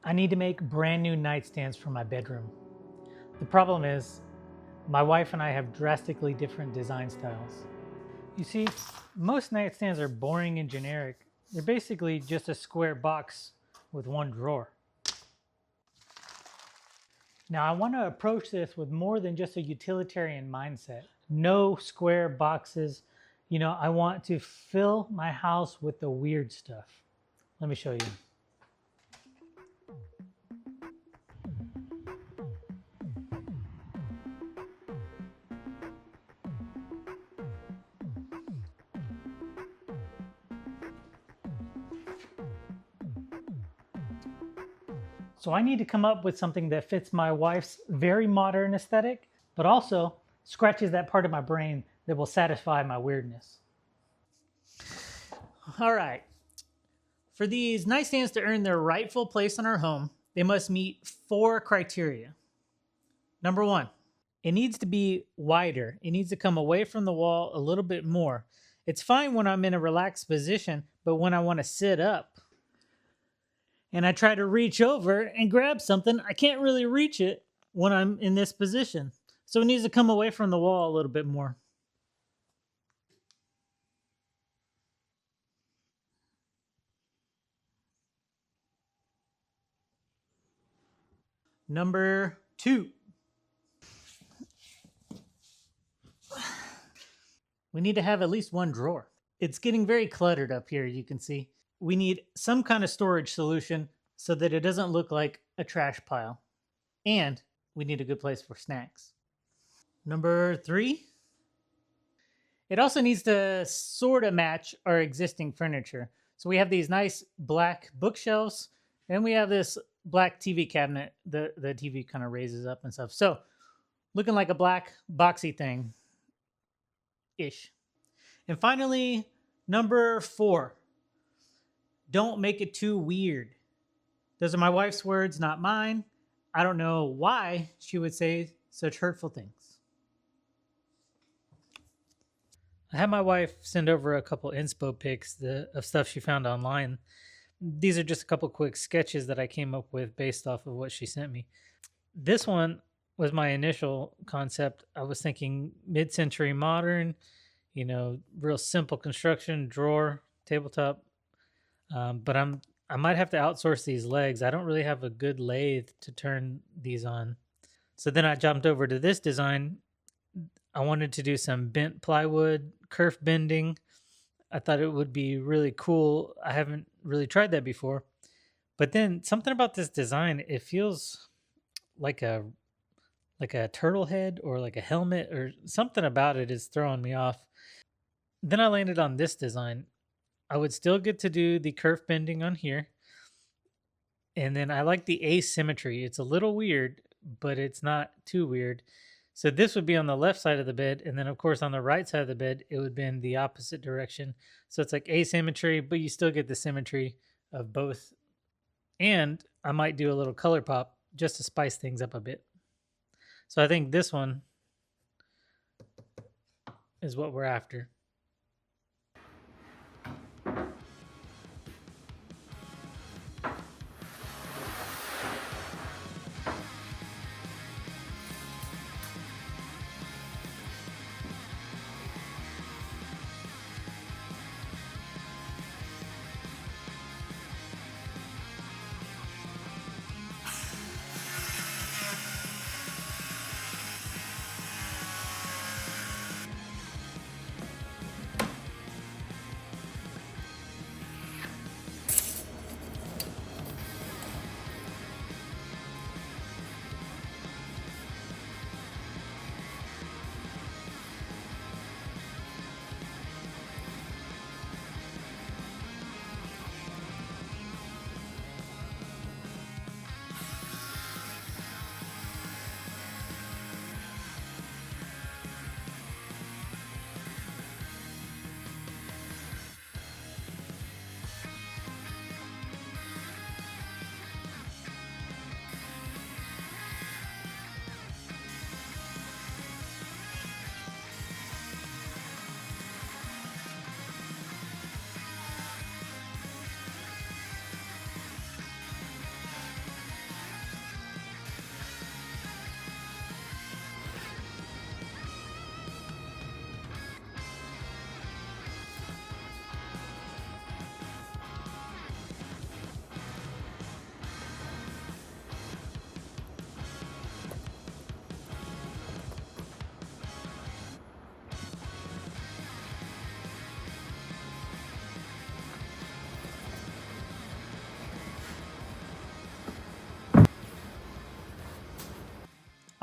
I need to make brand new nightstands for my bedroom. The problem is, my wife and I have drastically different design styles. You see, most nightstands are boring and generic. They're basically just a square box with one drawer. Now, I want to approach this with more than just a utilitarian mindset. No square boxes. I want to fill my house with the weird stuff. Let me show you. So I need to come up with something that fits my wife's very modern aesthetic, but also scratches that part of my brain that will satisfy my weirdness. All right. For these nightstands to earn their rightful place in our home, they must meet 4 criteria. Number 1, it needs to be wider. It needs to come away from the wall a little bit more. It's fine when I'm in a relaxed position, but when I want to sit up and I try to reach over and grab something, I can't really reach it when I'm in this position. So it needs to come away from the wall a little bit more. Number 2, we need to have at least one drawer. It's getting very cluttered up here, you can see. We need some kind of storage solution so that it doesn't look like a trash pile. And we need a good place for snacks. Number 3, it also needs to sort of match our existing furniture. So we have these nice black bookshelves, and we have this black TV cabinet. The TV kind of raises up and stuff. So looking like a black boxy thing ish. And finally, number 4, don't make it too weird. Those are my wife's words, not mine. I don't know why she would say such hurtful things. I had my wife send over a couple inspo pics of stuff she found online. These are just a couple quick sketches that I came up with based off of what she sent me. This one was my initial concept. I was thinking mid-century modern, real simple construction, drawer, tabletop. But I might have to outsource these legs. I don't really have a good lathe to turn these on. So then I jumped over to this design. I wanted to do some bent plywood, kerf bending. I thought it would be really cool. I haven't really tried that before. But then something about this design, it feels like a turtle head or like a helmet, or something about it is throwing me off. Then I landed on this design. I would still get to do the kerf bending on here. And then I like the asymmetry. It's a little weird, but it's not too weird. So this would be on the left side of the bed. And then, of course, on the right side of the bed, it would be in the opposite direction. So it's like asymmetry, but you still get the symmetry of both. And I might do a little color pop just to spice things up a bit. So I think this one is what we're after.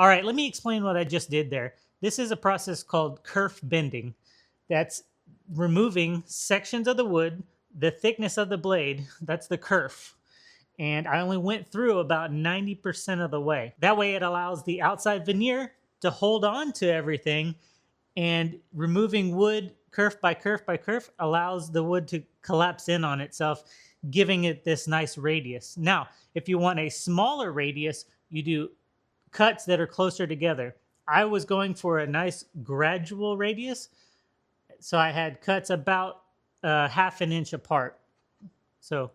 All right, let me explain what I just did there. This is a process called kerf bending. That's removing sections of the wood, the thickness of the blade, that's the kerf. And I only went through about 90% of the way. That way it allows the outside veneer to hold on to everything, and removing wood kerf by kerf by kerf allows the wood to collapse in on itself, giving it this nice radius. Now, if you want a smaller radius, you do cuts that are closer together. I was going for a nice gradual radius, so I had cuts about half an inch apart. So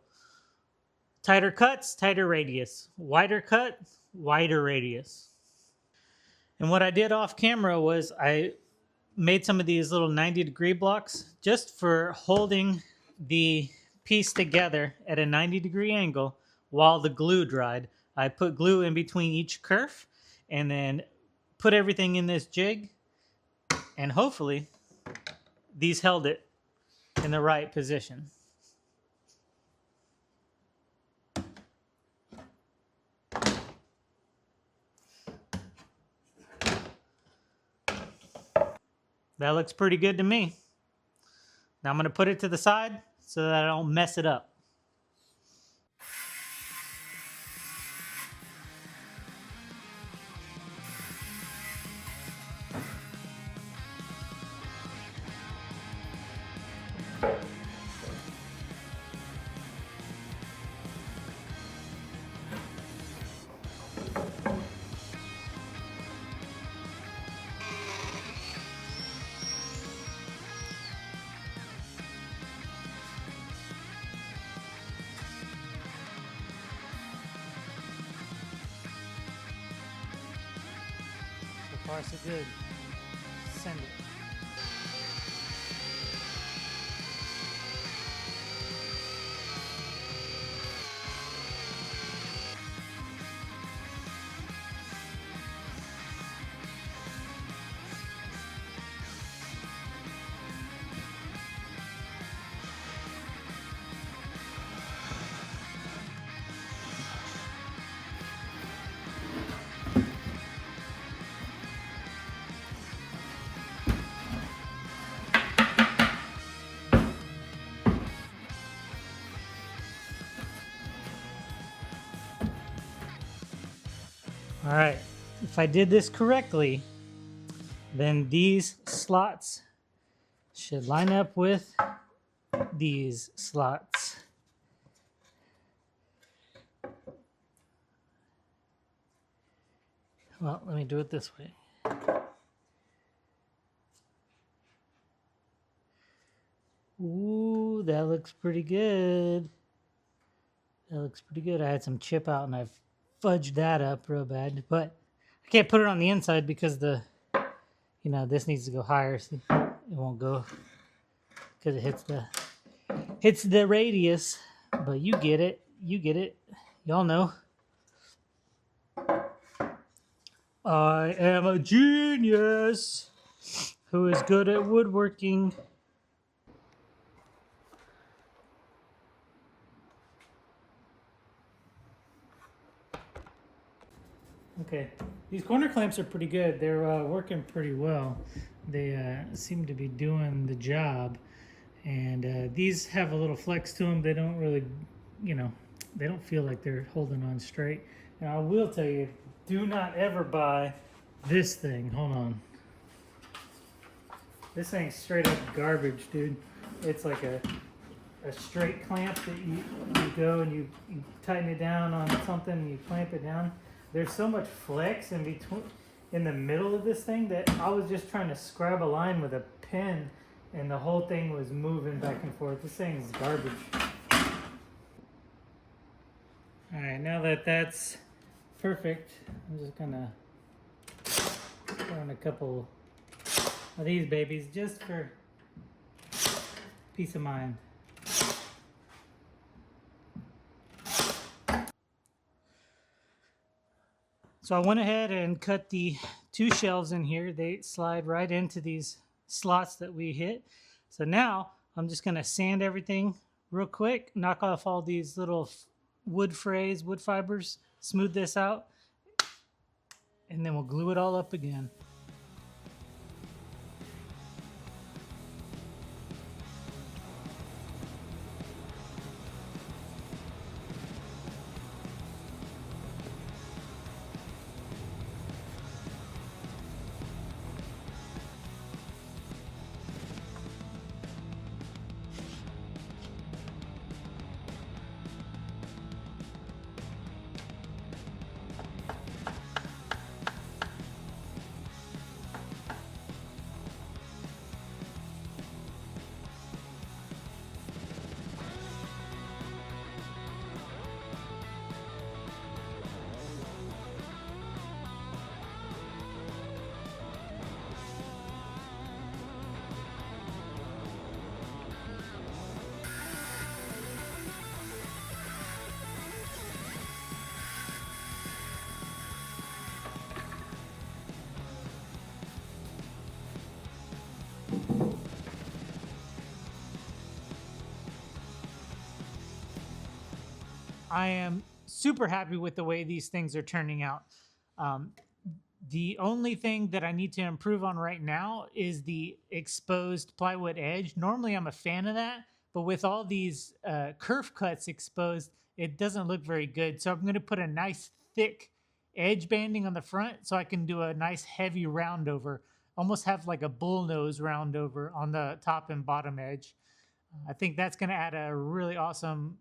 tighter cuts, tighter radius. Wider cut, wider radius. And what I did off camera was I made some of these little 90-degree blocks just for holding the piece together at a 90-degree angle while the glue dried. I put glue in between each kerf and then put everything in this jig, and hopefully these held it in the right position. That looks pretty good to me. Now I'm going to put it to the side so that I don't mess it up. So far, so good. Send it. All right, if I did this correctly, then these slots should line up with these slots. Well, let me do it this way. Ooh, that looks pretty good. That looks pretty good. I had some chip out and I've fudged that up real bad, but I can't put it on the inside because this needs to go higher. See, it won't go because it hits the radius, but you get it. You get it. Y'all know. I am a genius who is good at woodworking. Okay, these corner clamps are pretty good. They're working pretty well. They seem to be doing the job. And these have a little flex to them. They don't really, they don't feel like they're holding on straight. Now I will tell you, do not ever buy this thing. Hold on. This thing's straight up garbage, dude. It's like a straight clamp that you go and you tighten it down on something and you clamp it down. There's so much flex in the middle of this thing that I was just trying to scrub a line with a pen and the whole thing was moving back and forth. This thing's garbage. All right, now that that's perfect, I'm just gonna throw in a couple of these babies just for peace of mind. So I went ahead and cut the two shelves in here. They slide right into these slots that we hit. So now I'm just gonna sand everything real quick, knock off all these little wood fibers, smooth this out. And then we'll glue it all up again. I am super happy with the way these things are turning out. Um, the only thing that I need to improve on right now is the exposed plywood edge. Normally, I'm a fan of that, but with all these kerf cuts exposed, it doesn't look very good. So I'm going to put a nice thick edge banding on the front so I can do a nice heavy round over, almost have like a bullnose round over on the top and bottom edge. I think that's going to add a really awesome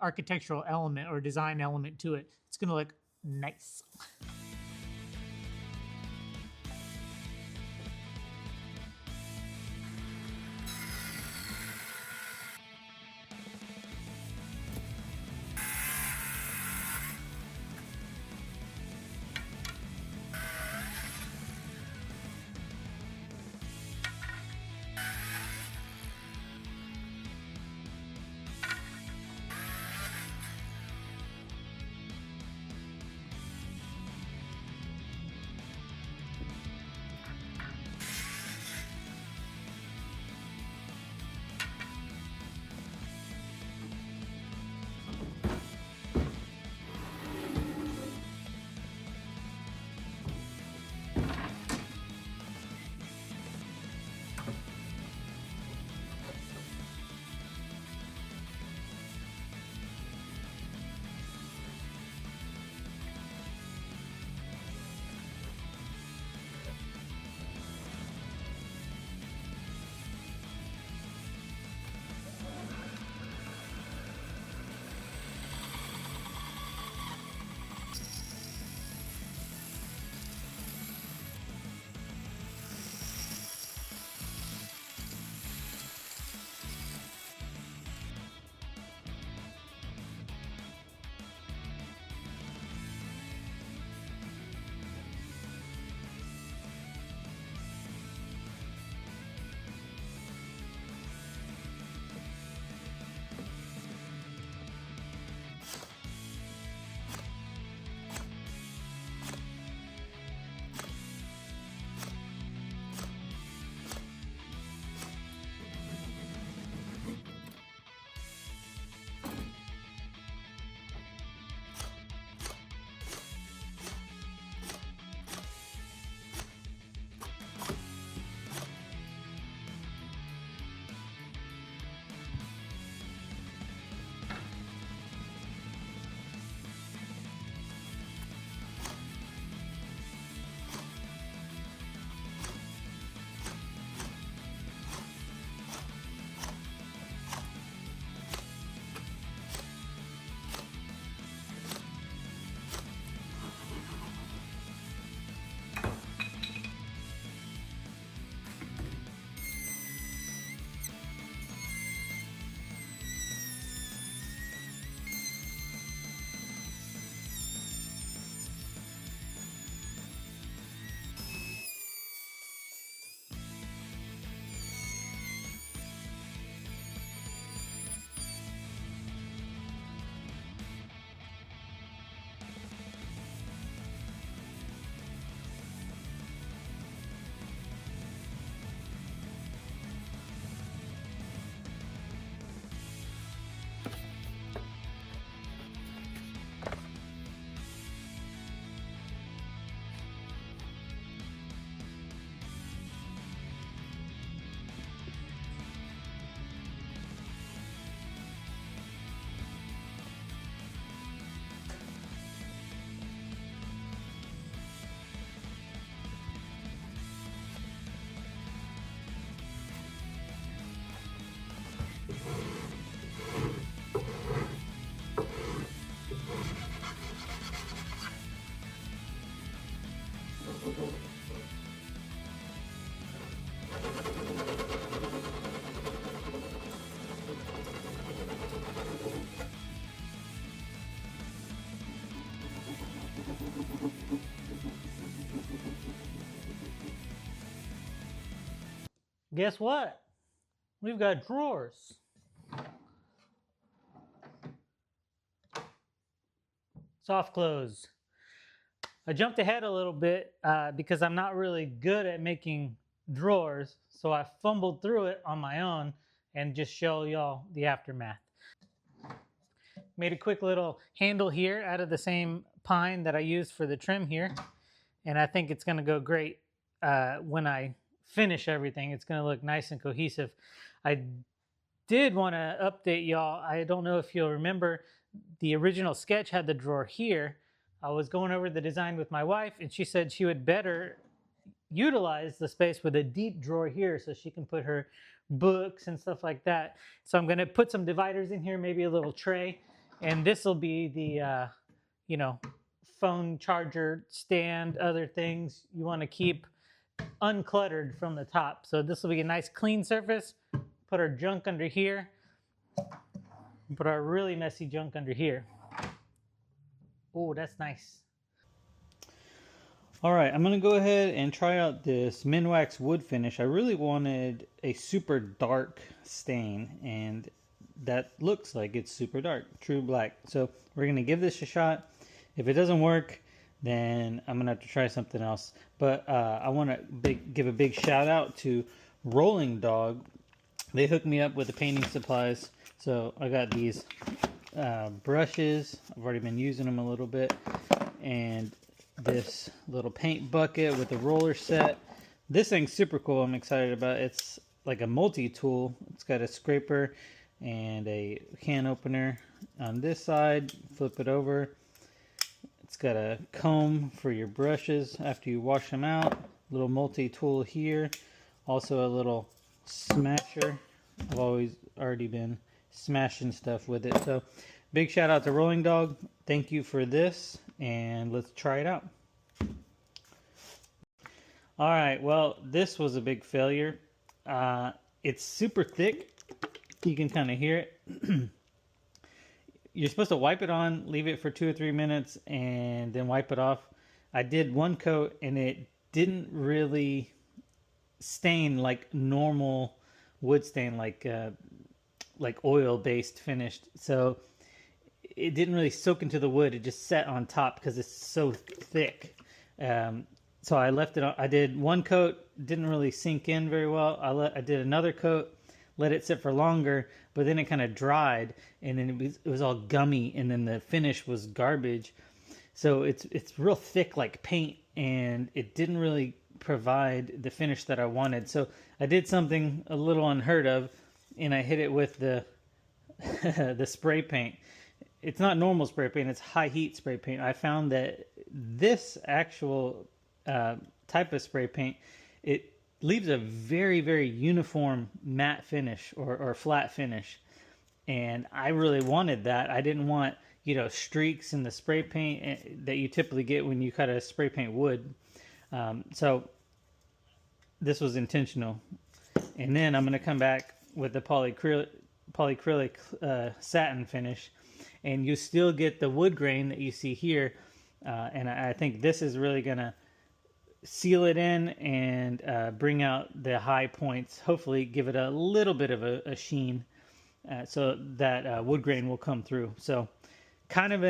architectural element or design element to it. It's going to look nice. Guess what? We've got drawers. Soft close. I jumped ahead a little bit because I'm not really good at making drawers. So I fumbled through it on my own and just show y'all the aftermath. Made a quick little handle here out of the same pine that I used for the trim here. And I think it's going to go great when I finish everything. It's going to look nice and cohesive. I did want to update y'all. I don't know if you'll remember, the original sketch had the drawer here. I was going over the design with my wife, and she said she would better utilize the space with a deep drawer here so she can put her books and stuff like that. So I'm going to put some dividers in here, maybe a little tray, and this will be the, you know, phone charger stand, other things you want to keep uncluttered from the top. So this will be a nice clean surface. Put our junk under here. Put our really messy junk under here. Oh, that's nice. All right, I'm gonna go ahead and try out this Minwax wood finish. I really wanted a super dark stain, and that looks like it's super dark, true black. So we're gonna give this a shot. If it doesn't work, then I'm gonna have to try something else. But I want to give a big shout out to Rolling Dog. They hooked me up with the painting supplies. So I got these brushes. I've already been using them a little bit, and this little paint bucket with a roller set. This thing's super cool. I'm excited about it. It's like a multi-tool. It's got a scraper and a can opener on this side. Flip it over. It's got a comb for your brushes after you wash them out. Little multi-tool here. Also a little smasher. I've already been smashing stuff with it. So big shout out to Rolling Dog. Thank you for this, and let's try it out. All right, well, this was a big failure. It's super thick. You can kind of hear it. You're supposed to wipe it on, leave it for 2 or 3 minutes, and then wipe it off. I did one coat, and it didn't really stain like normal wood stain, like oil-based finished. So it didn't really soak into the wood. It just sat on top because it's so thick. So I left it on. I did one coat, didn't really sink in very well. I did another coat, let it sit for longer, but then it kind of dried, and then it was all gummy, and then the finish was garbage. So it's real thick like paint, and it didn't really provide the finish that I wanted. So I did something a little unheard of, and I hit it with the the spray paint. It's not normal spray paint, it's high heat spray paint. I found that this actual type of spray paint, it leaves a very, very uniform matte finish or flat finish. And I really wanted that. I didn't want, streaks in the spray paint that you typically get when you cut a spray paint wood. So this was intentional. And then I'm going to come back with the polyacrylic satin finish, and you still get the wood grain that you see here. And I think this is really going to seal it in and bring out the high points. Hopefully give it a little bit of a sheen so that wood grain will come through. So kind of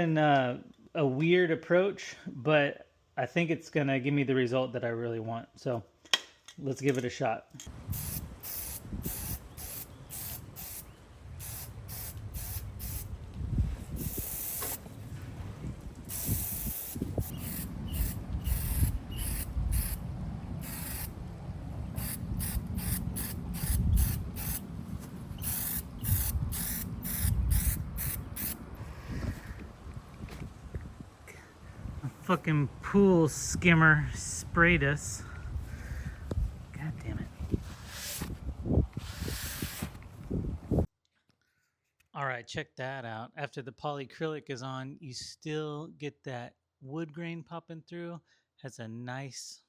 a weird approach, but I think it's going to give me the result that I really want. So let's give it a shot. Fucking pool skimmer sprayed us. God damn it. All right, check that out. After the polyacrylic is on, you still get that wood grain popping through. Has a nice,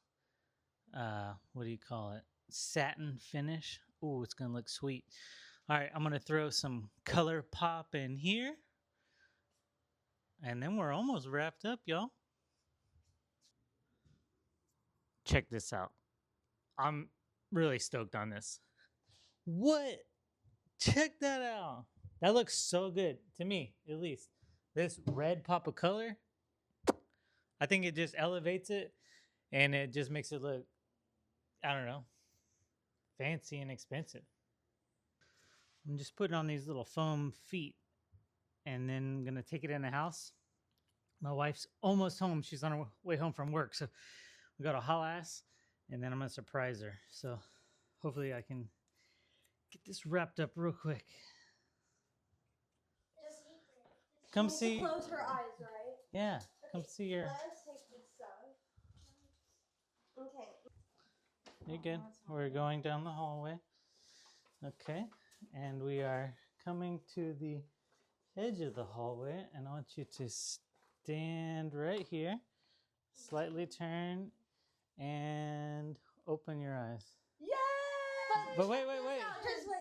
what do you call it? Satin finish. Ooh, it's gonna look sweet. All right, I'm gonna throw some color pop in here. And then we're almost wrapped up, y'all. Check this out. I'm really stoked on this. What? Check that out. That looks so good to me, at least. This red pop of color, I think it just elevates it and it just makes it look, I don't know, fancy and expensive. I'm just putting on these little foam feet and then I'm going to take it in the house. My wife's almost home. She's on her way home from work. So we got a haul ass and then I'm going to surprise her. So hopefully I can get this wrapped up real quick. Come see. Close her eyes, right? Yeah. Okay. Come see your. Let us take this stuff. Okay. You're good. We're going down the hallway. Okay. And we are coming to the edge of the hallway. And I want you to stand right here, slightly turn, and open your eyes. Yay! But wait. Just wait.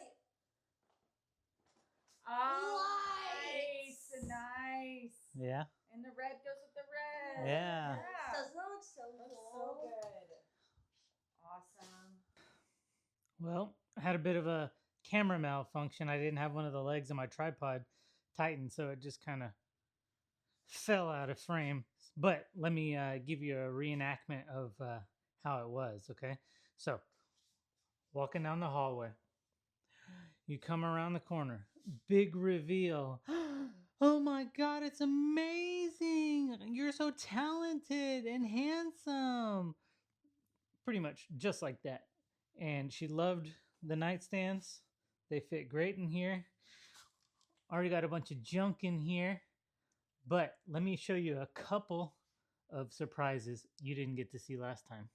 Oh, nice. Yeah. And the red goes with the red. Yeah. Doesn't that look so Looks cool? so good. Awesome. Well, I had a bit of a camera malfunction. I didn't have one of the legs of my tripod tightened, so it just kind of fell out of frame. But let me give you a reenactment of how it was, okay? So, walking down the hallway, you come around the corner, big reveal. Oh my God, it's amazing! You're so talented and handsome. Pretty much just like that. And she loved the nightstands. They fit great in here. Already got a bunch of junk in here. But let me show you a couple of surprises you didn't get to see last time.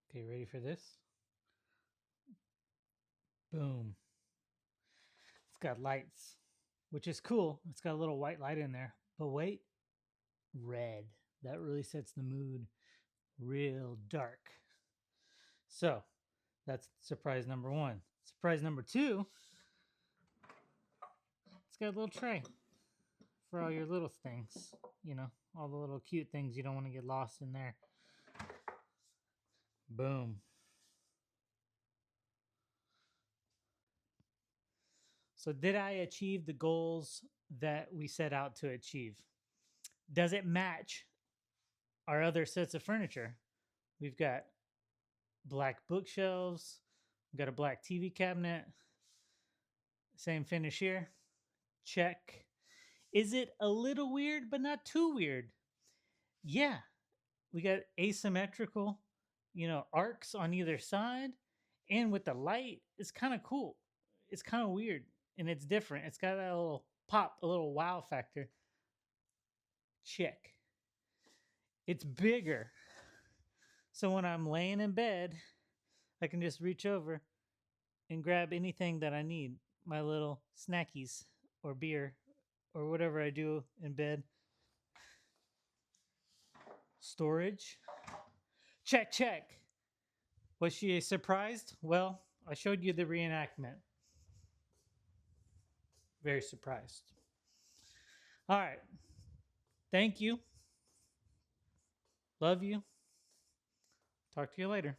Okay, ready for this? Boom. It's got lights, which is cool. It's got a little white light in there. But wait, red. That really sets the mood real dark. So that's surprise number one. Surprise number two, it's got a little tray for all your little things. You know, all the little cute things you don't want to get lost in there. Boom. So, did I achieve the goals that we set out to achieve? Does it match our other sets of furniture? We've got black bookshelves, we've got a black TV cabinet, same finish here. Check. Is it a little weird, but not too weird? Yeah. We got asymmetrical, arcs on either side. And with the light, it's kind of cool. It's kind of weird and it's different. It's got that little pop, a little wow factor. Check. It's bigger. So when I'm laying in bed, I can just reach over and grab anything that I need. My little snackies or beer or whatever I do in bed. Storage. Check. Was she surprised? Well, I showed you the reenactment. Very surprised. All right. Thank you. Love you. Talk to you later.